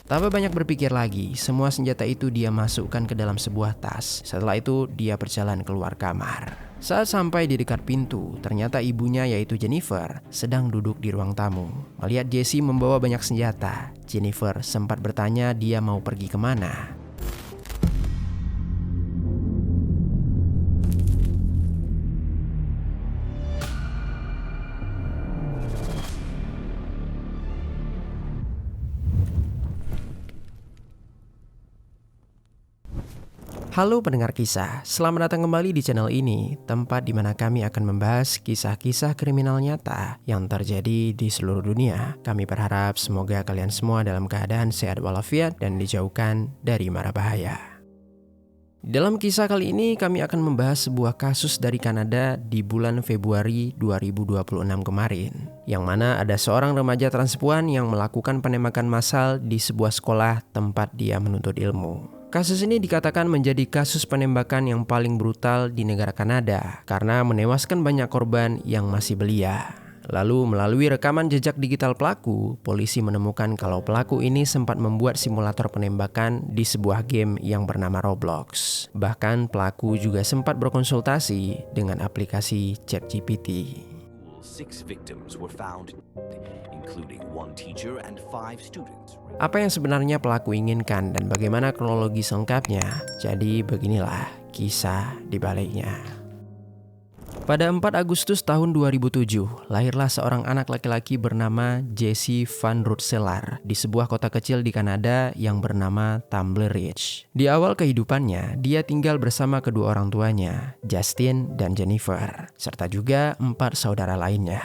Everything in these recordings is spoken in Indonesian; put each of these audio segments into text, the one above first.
Tanpa banyak berpikir lagi, semua senjata itu dia masukkan ke dalam sebuah tas. Setelah itu, dia berjalan keluar kamar. Saat sampai di dekat pintu, ternyata ibunya yaitu Jennifer sedang duduk di ruang tamu. Melihat Jesse membawa banyak senjata, Jennifer sempat bertanya dia mau pergi kemana. Halo pendengar kisah, selamat datang kembali di channel ini, tempat di mana kami akan membahas kisah-kisah kriminal nyata yang terjadi di seluruh dunia. Kami berharap semoga kalian semua dalam keadaan sehat walafiat dan dijauhkan dari mara bahaya. Dalam kisah kali ini kami akan membahas sebuah kasus dari Kanada di bulan Februari 2026 kemarin, yang mana ada seorang remaja transpuan yang melakukan penembakan massal di sebuah sekolah tempat dia menuntut ilmu. Kasus ini dikatakan menjadi kasus penembakan yang paling brutal di negara Kanada karena menewaskan banyak korban yang masih belia. Lalu melalui rekaman jejak digital pelaku, polisi menemukan kalau pelaku ini sempat membuat simulator penembakan di sebuah game yang bernama Roblox. Bahkan pelaku juga sempat berkonsultasi dengan aplikasi ChatGPT. 6 victims were found, including 1 teacher and 5 students. Apa yang sebenarnya pelaku inginkan dan bagaimana kronologi selengkapnya? Jadi beginilah kisah di baliknya. Pada 4 Agustus tahun 2007, lahirlah seorang anak laki-laki bernama Jesse Van Rootselaar di sebuah kota kecil di Kanada yang bernama Tumbler Ridge. Di awal kehidupannya, dia tinggal bersama kedua orang tuanya, Justin dan Jennifer, serta juga 4 saudara lainnya.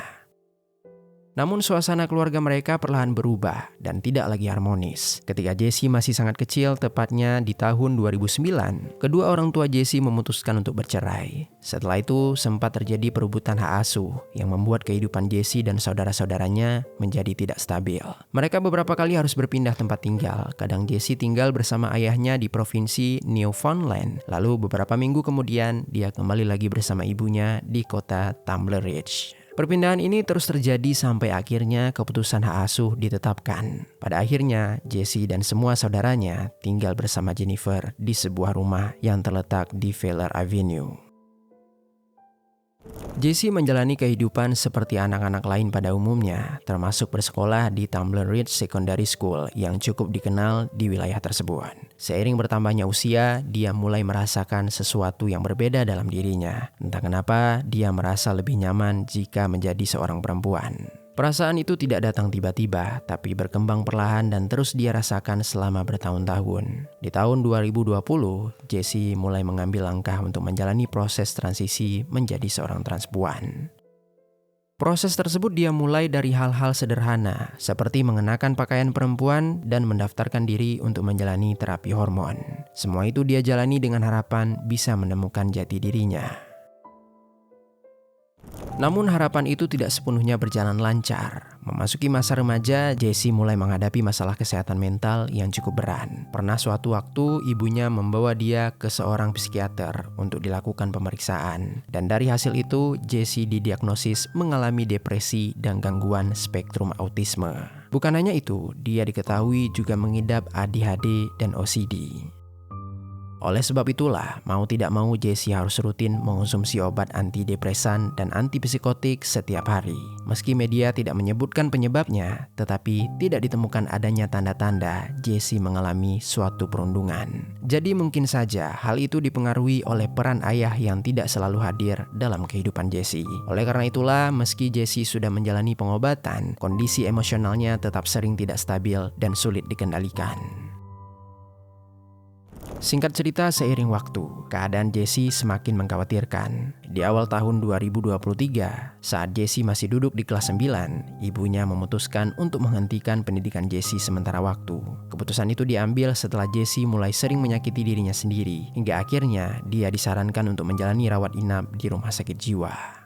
Namun suasana keluarga mereka perlahan berubah dan tidak lagi harmonis. Ketika Jesse masih sangat kecil, tepatnya di tahun 2009, kedua orang tua Jesse memutuskan untuk bercerai. Setelah itu sempat terjadi perebutan hak asuh yang membuat kehidupan Jesse dan saudara-saudaranya menjadi tidak stabil. Mereka beberapa kali harus berpindah tempat tinggal. Kadang Jesse tinggal bersama ayahnya di provinsi Newfoundland. Lalu beberapa minggu kemudian dia kembali lagi bersama ibunya di kota Tumbler Ridge. Perpindahan ini terus terjadi sampai akhirnya keputusan hak asuh ditetapkan. Pada akhirnya, Jesse dan semua saudaranya tinggal bersama Jennifer di sebuah rumah yang terletak di Feller Avenue. Jesse menjalani kehidupan seperti anak-anak lain pada umumnya, termasuk bersekolah di Tumbler Ridge Secondary School yang cukup dikenal di wilayah tersebut. Seiring bertambahnya usia, dia mulai merasakan sesuatu yang berbeda dalam dirinya. Entah kenapa, dia merasa lebih nyaman jika menjadi seorang perempuan. Perasaan itu tidak datang tiba-tiba, tapi berkembang perlahan dan terus dia rasakan selama bertahun-tahun. Di tahun 2020, Jesse mulai mengambil langkah untuk menjalani proses transisi menjadi seorang transpuan. Proses tersebut dia mulai dari hal-hal sederhana, seperti mengenakan pakaian perempuan dan mendaftarkan diri untuk menjalani terapi hormon. Semua itu dia jalani dengan harapan bisa menemukan jati dirinya. Namun harapan itu tidak sepenuhnya berjalan lancar. Memasuki masa remaja, Jesse mulai menghadapi masalah kesehatan mental yang cukup berat. Pernah suatu waktu ibunya membawa dia ke seorang psikiater untuk dilakukan pemeriksaan. Dan dari hasil itu, Jesse didiagnosis mengalami depresi dan gangguan spektrum autisme. Bukan hanya itu, dia diketahui juga mengidap ADHD dan OCD. Oleh sebab itulah, mau tidak mau Jesse harus rutin mengonsumsi obat antidepresan dan antipsikotik setiap hari. Meski media tidak menyebutkan penyebabnya, tetapi tidak ditemukan adanya tanda-tanda Jesse mengalami suatu perundungan. Jadi mungkin saja hal itu dipengaruhi oleh peran ayah yang tidak selalu hadir dalam kehidupan Jesse. Oleh karena itulah, meski Jesse sudah menjalani pengobatan, kondisi emosionalnya tetap sering tidak stabil dan sulit dikendalikan. Singkat cerita, seiring waktu, keadaan Jesse semakin mengkhawatirkan. Di awal tahun 2023, saat Jesse masih duduk di kelas 9, ibunya memutuskan untuk menghentikan pendidikan Jesse sementara waktu. Keputusan itu diambil setelah Jesse mulai sering menyakiti dirinya sendiri, hingga akhirnya dia disarankan untuk menjalani rawat inap di rumah sakit jiwa.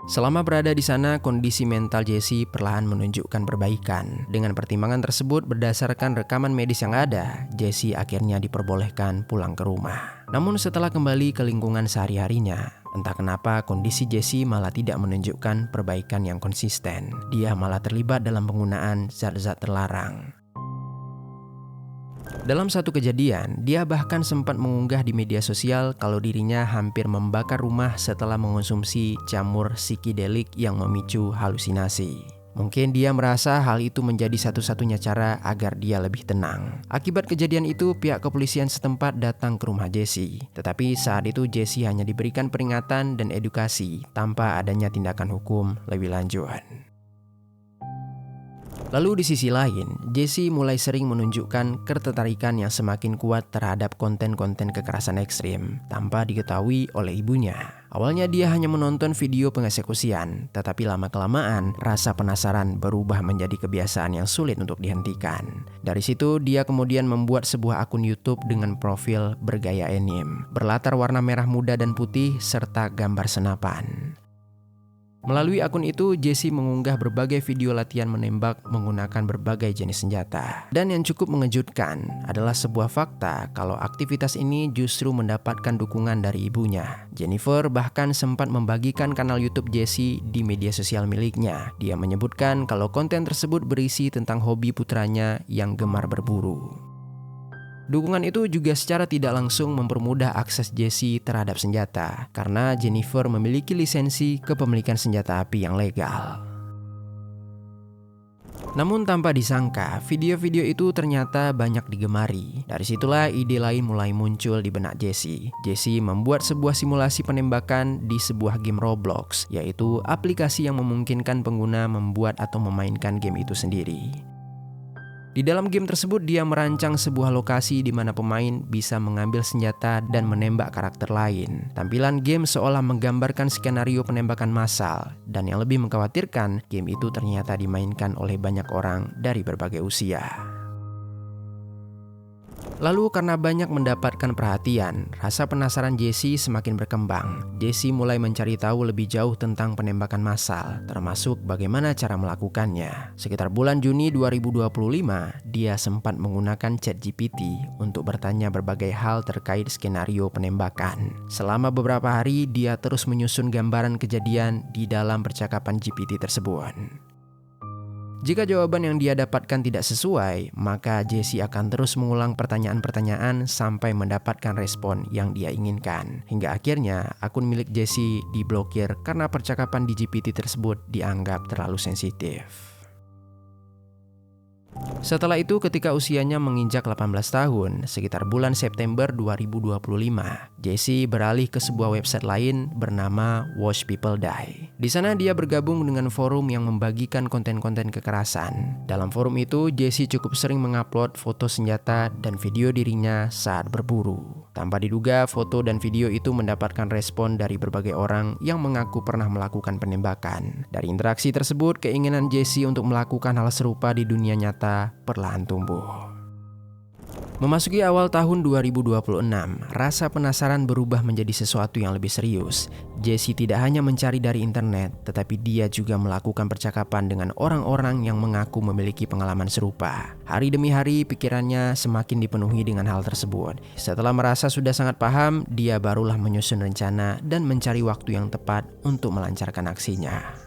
Selama berada di sana, kondisi mental Jesse perlahan menunjukkan perbaikan. Dengan pertimbangan tersebut, berdasarkan rekaman medis yang ada, Jesse akhirnya diperbolehkan pulang ke rumah. Namun setelah kembali ke lingkungan sehari-harinya, entah kenapa kondisi Jesse malah tidak menunjukkan perbaikan yang konsisten. Dia malah terlibat dalam penggunaan zat-zat terlarang. Dalam satu kejadian, dia bahkan sempat mengunggah di media sosial kalau dirinya hampir membakar rumah setelah mengonsumsi jamur psikedelik yang memicu halusinasi. Mungkin dia merasa hal itu menjadi satu-satunya cara agar dia lebih tenang. Akibat kejadian itu, pihak kepolisian setempat datang ke rumah Jesse. Tetapi saat itu Jesse hanya diberikan peringatan dan edukasi tanpa adanya tindakan hukum lebih lanjut. Lalu di sisi lain, Jesse mulai sering menunjukkan ketertarikan yang semakin kuat terhadap konten-konten kekerasan ekstrim tanpa diketahui oleh ibunya. Awalnya dia hanya menonton video pengeksekusian, tetapi lama-kelamaan rasa penasaran berubah menjadi kebiasaan yang sulit untuk dihentikan. Dari situ dia kemudian membuat sebuah akun YouTube dengan profil bergaya anime, berlatar warna merah muda dan putih serta gambar senapan. Melalui akun itu, Jesse mengunggah berbagai video latihan menembak menggunakan berbagai jenis senjata. Dan yang cukup mengejutkan adalah sebuah fakta kalau aktivitas ini justru mendapatkan dukungan dari ibunya. Jennifer bahkan sempat membagikan kanal YouTube Jesse di media sosial miliknya. Dia menyebutkan kalau konten tersebut berisi tentang hobi putranya yang gemar berburu. Dukungan itu juga secara tidak langsung mempermudah akses Jesse terhadap senjata karena Jennifer memiliki lisensi kepemilikan senjata api yang legal. Namun tanpa disangka, video-video itu ternyata banyak digemari. Dari situlah ide lain mulai muncul di benak Jesse. Jesse membuat sebuah simulasi penembakan di sebuah game Roblox, yaitu aplikasi yang memungkinkan pengguna membuat atau memainkan game itu sendiri. Di dalam game tersebut dia merancang sebuah lokasi di mana pemain bisa mengambil senjata dan menembak karakter lain. Tampilan game seolah menggambarkan skenario penembakan massal, dan yang lebih mengkhawatirkan, game itu ternyata dimainkan oleh banyak orang dari berbagai usia. Lalu karena banyak mendapatkan perhatian, rasa penasaran Jesse semakin berkembang. Jesse mulai mencari tahu lebih jauh tentang penembakan massal, termasuk bagaimana cara melakukannya. Sekitar bulan Juni 2025, dia sempat menggunakan ChatGPT untuk bertanya berbagai hal terkait skenario penembakan. Selama beberapa hari, dia terus menyusun gambaran kejadian di dalam percakapan GPT tersebut. Jika jawaban yang dia dapatkan tidak sesuai, maka Jesse akan terus mengulang pertanyaan-pertanyaan sampai mendapatkan respon yang dia inginkan. Hingga akhirnya akun milik Jesse diblokir karena percakapan di GPT tersebut dianggap terlalu sensitif. Setelah itu ketika usianya menginjak 18 tahun, sekitar bulan September 2025, Jesse beralih ke sebuah website lain bernama Watch People Die. Di sana dia bergabung dengan forum yang membagikan konten-konten kekerasan. Dalam forum itu, Jesse cukup sering mengupload foto senjata dan video dirinya saat berburu. Tanpa diduga, foto dan video itu mendapatkan respon dari berbagai orang yang mengaku pernah melakukan penembakan. Dari interaksi tersebut, keinginan Jesse untuk melakukan hal serupa di dunia nyata perlahan tumbuh. Memasuki awal tahun 2026, rasa penasaran berubah menjadi sesuatu yang lebih serius. Jesse tidak hanya mencari dari internet, tetapi dia juga melakukan percakapan dengan orang-orang yang mengaku memiliki pengalaman serupa. Hari demi hari, pikirannya semakin dipenuhi dengan hal tersebut. Setelah merasa sudah sangat paham, dia barulah menyusun rencana dan mencari waktu yang tepat untuk melancarkan aksinya.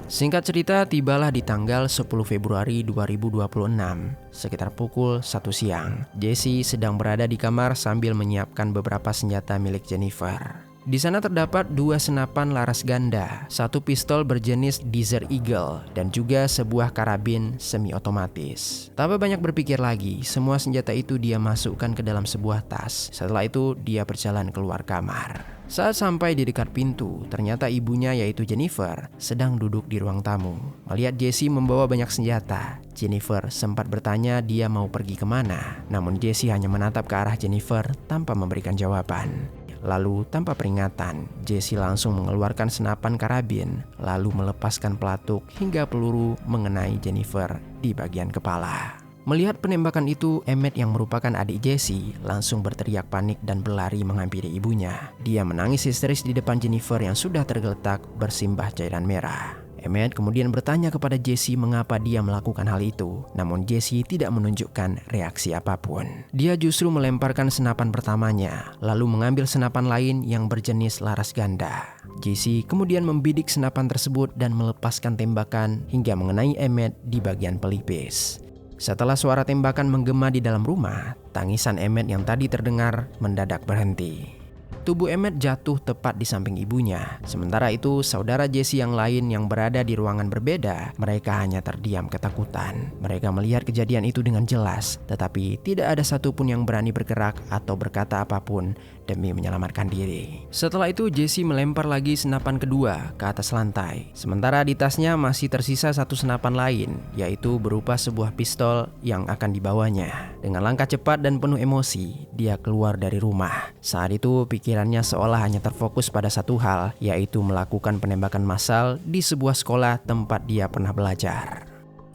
Singkat cerita, tibalah di tanggal 10 Februari 2026, sekitar pukul 1 siang. Jesse sedang berada di kamar sambil menyiapkan beberapa senjata milik Jennifer. Di sana terdapat 2 senapan laras ganda, 1 pistol berjenis Desert Eagle, dan juga sebuah karabin semi-otomatis. Tanpa banyak berpikir lagi, semua senjata itu dia masukkan ke dalam sebuah tas. Setelah itu, dia berjalan keluar kamar. Saat sampai di dekat pintu, ternyata ibunya yaitu Jennifer sedang duduk di ruang tamu. Melihat Jesse membawa banyak senjata, Jennifer sempat bertanya dia mau pergi kemana. Namun Jesse hanya menatap ke arah Jennifer tanpa memberikan jawaban. Lalu tanpa peringatan, Jesse langsung mengeluarkan senapan karabin, lalu melepaskan pelatuk hingga peluru mengenai Jennifer di bagian kepala. Melihat penembakan itu, Emmett yang merupakan adik Jesse langsung berteriak panik dan berlari menghampiri ibunya. Dia menangis histeris di depan Jennifer yang sudah tergeletak bersimbah cairan merah. Emmett kemudian bertanya kepada Jesse mengapa dia melakukan hal itu. Namun Jesse tidak menunjukkan reaksi apapun. Dia justru melemparkan senapan pertamanya, lalu mengambil senapan lain yang berjenis laras ganda. Jesse kemudian membidik senapan tersebut dan melepaskan tembakan hingga mengenai Emmett di bagian pelipis. Setelah suara tembakan menggema di dalam rumah, tangisan Emmett yang tadi terdengar mendadak berhenti. Tubuh Emmett jatuh tepat di samping ibunya. Sementara itu, saudara Jesse yang lain yang berada di ruangan berbeda, mereka hanya terdiam ketakutan. Mereka melihat kejadian itu dengan jelas, tetapi tidak ada satupun yang berani bergerak atau berkata apapun demi menyelamatkan diri. Setelah itu, Jesse melempar lagi senapan kedua ke atas lantai. Sementara di tasnya masih tersisa satu senapan lain, yaitu berupa sebuah pistol yang akan dibawanya. Dengan langkah cepat dan penuh emosi, dia keluar dari rumah. Saat itu, pikirannya seolah hanya terfokus pada satu hal, yaitu melakukan penembakan massal di sebuah sekolah tempat dia pernah belajar.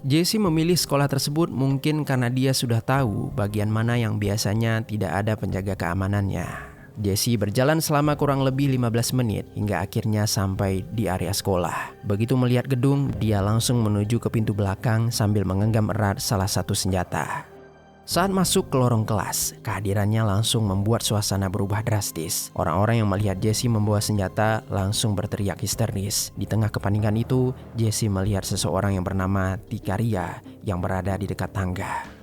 Jesse memilih sekolah tersebut mungkin karena dia sudah tahu bagian mana yang biasanya tidak ada penjaga keamanannya. Jesse berjalan selama kurang lebih 15 menit hingga akhirnya sampai di area sekolah. Begitu melihat gedung, dia langsung menuju ke pintu belakang sambil menggenggam erat salah satu senjata. Saat masuk ke lorong kelas, kehadirannya langsung membuat suasana berubah drastis. Orang-orang yang melihat Jesse membawa senjata langsung berteriak histeris. Di tengah kepanikan itu, Jesse melihat seseorang yang bernama Tikaria yang berada di dekat tangga.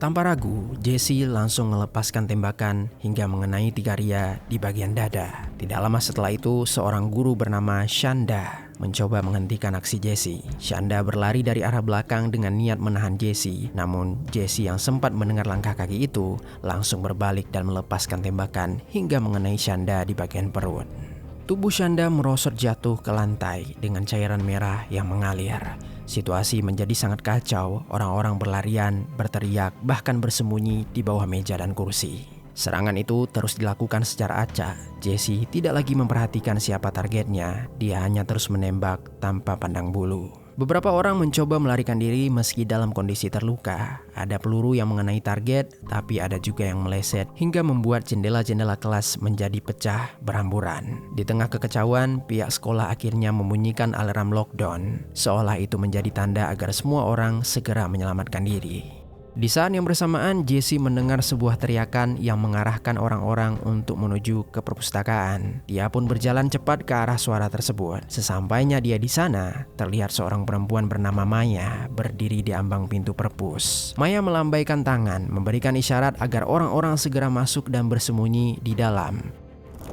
Tanpa ragu, Jesse langsung melepaskan tembakan hingga mengenai Tikaria di bagian dada. Tidak lama setelah itu, seorang guru bernama Shanda mencoba menghentikan aksi Jesse. Shanda berlari dari arah belakang dengan niat menahan Jesse. Namun, Jesse yang sempat mendengar langkah kaki itu langsung berbalik dan melepaskan tembakan hingga mengenai Shanda di bagian perut. Tubuh Shanda merosot jatuh ke lantai dengan cairan merah yang mengalir. Situasi menjadi sangat kacau, orang-orang berlarian, berteriak, bahkan bersembunyi di bawah meja dan kursi. Serangan itu terus dilakukan secara acak. Jesse tidak lagi memperhatikan siapa targetnya, dia hanya terus menembak tanpa pandang bulu. Beberapa orang mencoba melarikan diri meski dalam kondisi terluka. Ada peluru yang mengenai target, tapi ada juga yang meleset hingga membuat jendela-jendela kelas menjadi pecah berhamburan. Di tengah kekacauan, pihak sekolah akhirnya membunyikan alarm lockdown, seolah itu menjadi tanda agar semua orang segera menyelamatkan diri. Di saat yang bersamaan, Jesse mendengar sebuah teriakan yang mengarahkan orang-orang untuk menuju ke perpustakaan. Dia pun berjalan cepat ke arah suara tersebut. Sesampainya dia di sana, terlihat seorang perempuan bernama Maya berdiri di ambang pintu perpus. Maya melambaikan tangan, memberikan isyarat agar orang-orang segera masuk dan bersembunyi di dalam.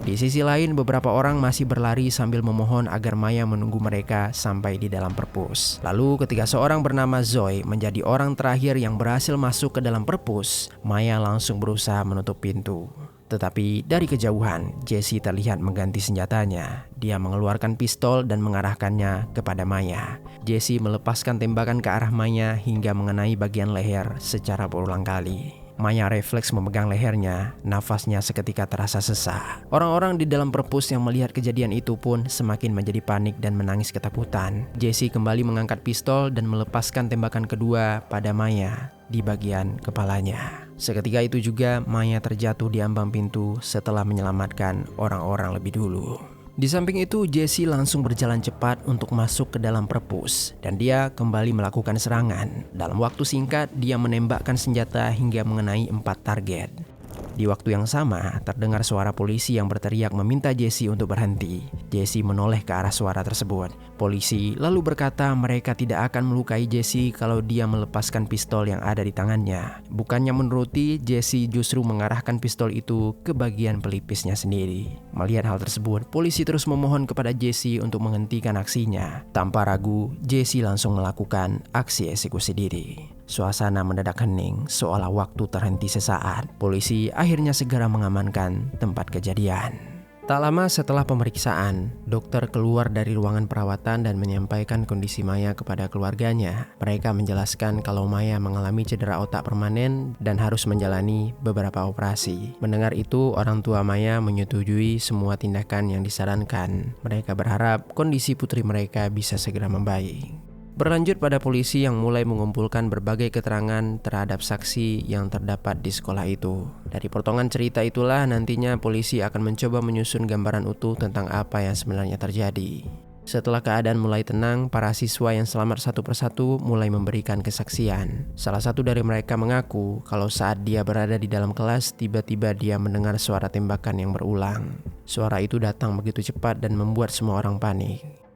Di sisi lain, beberapa orang masih berlari sambil memohon agar Maya menunggu mereka sampai di dalam perpus. Lalu ketika seorang bernama Zoe menjadi orang terakhir yang berhasil masuk ke dalam perpus, Maya langsung berusaha menutup pintu. Tetapi dari kejauhan, Jesse terlihat mengganti senjatanya. Dia mengeluarkan pistol dan mengarahkannya kepada Maya. Jesse melepaskan tembakan ke arah Maya hingga mengenai bagian leher secara berulang kali. Maya refleks memegang lehernya, nafasnya seketika terasa sesak. Orang-orang di dalam perpus yang melihat kejadian itu pun semakin menjadi panik dan menangis ketakutan. Jesse kembali mengangkat pistol dan melepaskan tembakan kedua pada Maya di bagian kepalanya. Seketika itu juga Maya terjatuh di ambang pintu setelah menyelamatkan orang-orang lebih dulu. Di samping itu, Jesse langsung berjalan cepat untuk masuk ke dalam perpus dan dia kembali melakukan serangan. Dalam waktu singkat, dia menembakkan senjata hingga mengenai 4 target. Di waktu yang sama, terdengar suara polisi yang berteriak meminta Jesse untuk berhenti. Jesse menoleh ke arah suara tersebut. Polisi lalu berkata mereka tidak akan melukai Jesse kalau dia melepaskan pistol yang ada di tangannya. Bukannya menuruti, Jesse justru mengarahkan pistol itu ke bagian pelipisnya sendiri. Melihat hal tersebut, polisi terus memohon kepada Jesse untuk menghentikan aksinya. Tanpa ragu, Jesse langsung melakukan aksi eksekusi diri. Suasana mendadak hening, seolah waktu terhenti sesaat. Polisi akhirnya segera mengamankan tempat kejadian. Tak lama setelah pemeriksaan, dokter keluar dari ruangan perawatan dan menyampaikan kondisi Maya kepada keluarganya. Mereka menjelaskan kalau Maya mengalami cedera otak permanen dan harus menjalani beberapa operasi. Mendengar itu, orang tua Maya menyetujui semua tindakan yang disarankan. Mereka berharap kondisi putri mereka bisa segera membaik. Berlanjut pada polisi yang mulai mengumpulkan berbagai keterangan terhadap saksi yang terdapat di sekolah itu. Dari potongan cerita itulah nantinya polisi akan mencoba menyusun gambaran utuh tentang apa yang sebenarnya terjadi. Setelah keadaan mulai tenang, para siswa yang selamat satu persatu mulai memberikan kesaksian. Salah satu dari mereka mengaku kalau saat dia berada di dalam kelas, tiba-tiba dia mendengar suara tembakan yang berulang. Suara itu datang begitu cepat dan membuat semua orang panik.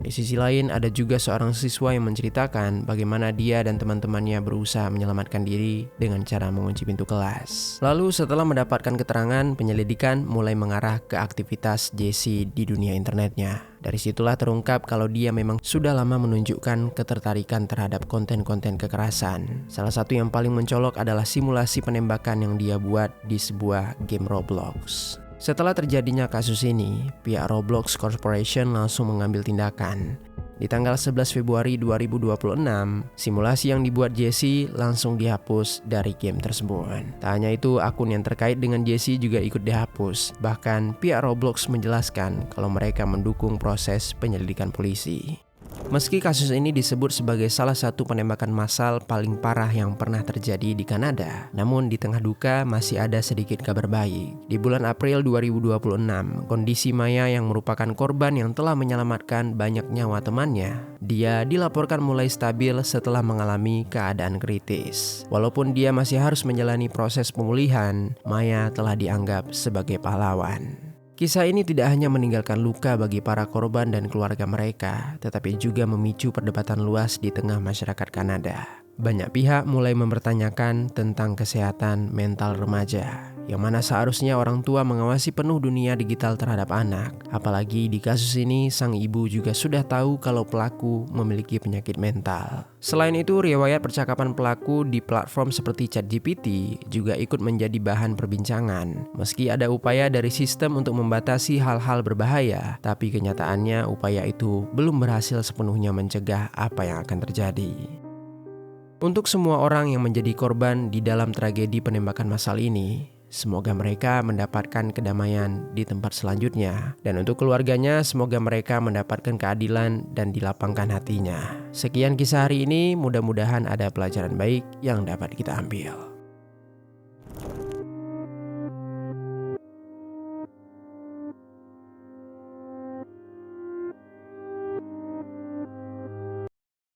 Di sisi lain, ada juga seorang siswa yang menceritakan bagaimana dia dan teman-temannya berusaha menyelamatkan diri dengan cara mengunci pintu kelas. Lalu setelah mendapatkan keterangan, penyelidikan mulai mengarah ke aktivitas Jesse di dunia internetnya. Dari situlah terungkap kalau dia memang sudah lama menunjukkan ketertarikan terhadap konten-konten kekerasan. Salah satu yang paling mencolok adalah simulasi penembakan yang dia buat di sebuah game Roblox. Setelah terjadinya kasus ini, pihak Roblox Corporation langsung mengambil tindakan. Di tanggal 11 Februari 2026, simulasi yang dibuat Jesse langsung dihapus dari game tersebut. Tak hanya itu, akun yang terkait dengan Jesse juga ikut dihapus. Bahkan pihak Roblox menjelaskan kalau mereka mendukung proses penyelidikan polisi. Meski kasus ini disebut sebagai salah satu penembakan massal paling parah yang pernah terjadi di Kanada, namun di tengah duka masih ada sedikit kabar baik. Di bulan April 2026, kondisi Maya yang merupakan korban yang telah menyelamatkan banyak nyawa temannya, dia dilaporkan mulai stabil setelah mengalami keadaan kritis. Walaupun dia masih harus menjalani proses pemulihan, Maya telah dianggap sebagai pahlawan. Kisah ini tidak hanya meninggalkan luka bagi para korban dan keluarga mereka, tetapi juga memicu perdebatan luas di tengah masyarakat Kanada. Banyak pihak mulai mempertanyakan tentang kesehatan mental remaja, yang mana seharusnya orang tua mengawasi penuh dunia digital terhadap anak. Apalagi di kasus ini, sang ibu juga sudah tahu kalau pelaku memiliki penyakit mental. Selain itu, riwayat percakapan pelaku di platform seperti ChatGPT juga ikut menjadi bahan perbincangan. Meski ada upaya dari sistem untuk membatasi hal-hal berbahaya, tapi kenyataannya upaya itu belum berhasil sepenuhnya mencegah apa yang akan terjadi. Untuk semua orang yang menjadi korban di dalam tragedi penembakan massal ini, semoga mereka mendapatkan kedamaian di tempat selanjutnya. Dan untuk keluarganya, semoga mereka mendapatkan keadilan dan dilapangkan hatinya. Sekian kisah hari ini, mudah-mudahan ada pelajaran baik yang dapat kita ambil.